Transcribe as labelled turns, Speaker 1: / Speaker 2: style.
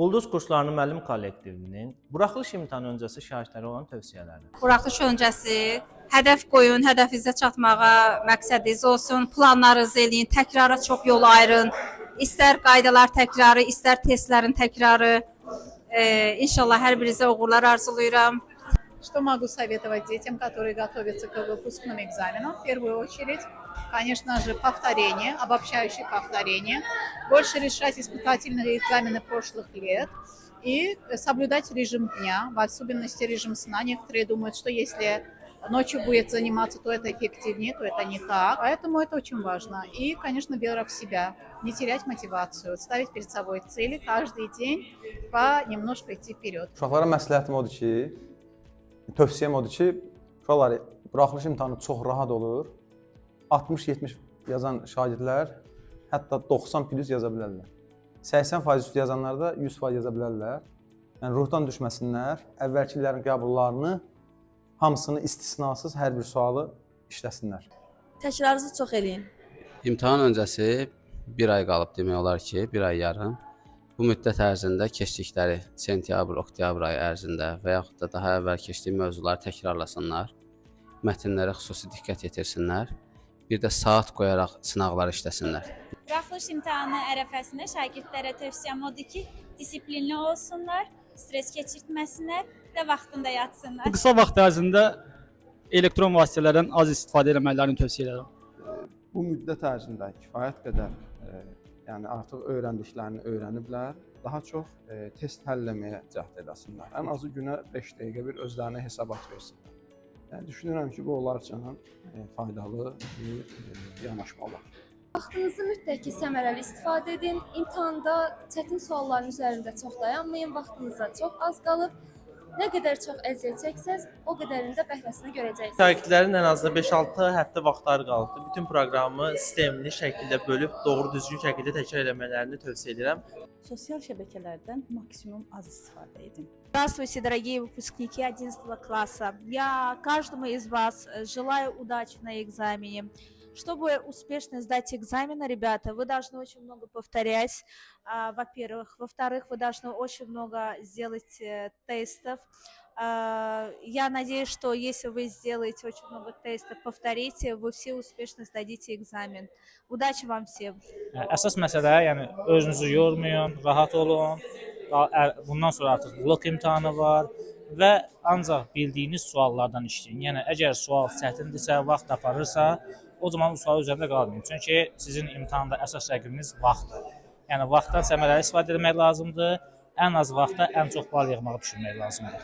Speaker 1: Ulduz kurslarının müəllim kollektivinin buraxılış imtahanı öncəsi şagirdlərə olan tövsiyələri.
Speaker 2: Buraxılış öncəsi hədəf qoyun, hədəfinizə çatmağa məqsədiniz olsun, planlarınızı eləyin, təkrara çox yol ayırın. İstər qaydalar təkrarı, istər testlərin təkrarı. İnşallah hər birinizə uğurlar arzulayıram.
Speaker 3: Что могу советовать детям, которые готовятся к выпускным экзаменам? В первую очередь, конечно же, повторение, обобщающее повторение, больше решать испытательные экзамены прошлых лет и соблюдать режим дня, в особенности режим сна. Некоторые думают, что если ночью будет заниматься, то это эффективнее, то это не так. Поэтому это очень важно. И, конечно, вера в себя. Не терять мотивацию, ставить перед собой цели каждый день, немножко идти вперед.
Speaker 4: Uşaqlara məsləhətim odur ki, tövsiyəm odur ki, uşaqlar buraxılış imtahanı çox rahat olur. 60-70 yazan şagirdlər hətta 90+ yaza bilərlər. 80% üstü yazanlar da 100% yaza bilərlər. Yəni ruhdan düşməsinlər, əvvəlki illərin qəbullarını hamısını istisnasız hər bir sualı işləsinlər.
Speaker 5: Təkrarınızı çox eləyin.
Speaker 6: İmtahan öncəsi bir ay qalıb demək olar ki, bir ay yarım. Bu müddət ərzində keçdikləri sentyabr, oktyabr ayı ərzində və yaxud da daha əvvəl keçdiyi mövzuları təkrarlasınlar, mətnlərə xüsusi diqqət yetirsinlər, bir də saat qoyaraq sınaqlar işləsinlər.
Speaker 7: Buraxılış imtahanı ərəfəsində şagirdlərə tövsiyəm odur ki, disiplinli olsunlar, stres keçirtməsinlər və vaxtında yatsınlar.
Speaker 8: Bu qısa vaxt ərzində elektron vasitələrdən az istifadə etmələrini tövsiyə edirəm.
Speaker 4: Bu müddət ərzində kifayət qədər yəni artıq öyrəndiklərini öyrəniblər. Daha çox test həll etməyə cəhd edəsinlər. Ən azı günə 5 dəqiqə bir özlərinə hesabat versinlər. Yəni düşünürəm ki, bu onlar üçün faydalı bir yanaşma olar.
Speaker 5: Vaxtınızı mütləq ki, səmərəli istifadə edin. İmtahanda çətin sualların üzərində çox dayanmayın. Vaxtınıza çox az qalıb. Nə qədər çox əziyyət çəksəz, o qədərin də bəhrəsini görəcəksiniz.
Speaker 1: Şagirdlərin ən azı 5-6 həftə vaxtları qalıbdır. Bütün proqramı sistemli şəkildə bölüb doğru düzgün şəkildə təkrar etmələrini tövsiyə edirəm.
Speaker 9: Sosial şəbəkələrdən maksimum az istifadə edin.
Speaker 10: Здравствуйте, дорогие выпускники 11 класса. Я каждому из вас желаю удачи на экзамене. Чтобы успешно сдать экзамены, ребята, вы должны очень много повторять, во-первых. Во-вторых, вы должны очень много сделать тестов. Я надеюсь, что если вы сделаете очень много тестов, повторите, вы все успешно сдадите экзамен. Удачи вам всем.
Speaker 8: Əsas məsələ, yəni özünüzü yormayın, rahat olun. Bundan sonra artıq blok imtahanı var və ancaq bildiyiniz suallardan işləyin. Yəni əgər sual çətindirsə, vaxt aparırsa, o zaman bu sual üzərində qalmayın. Çünki sizin imtahanda əsas rəqibiniz vaxtdır. Yəni vaxtdan səmərəli istifadə etmək lazımdır. Ən az vaxtda ən çox bal yığmağı düşünmək lazımdır.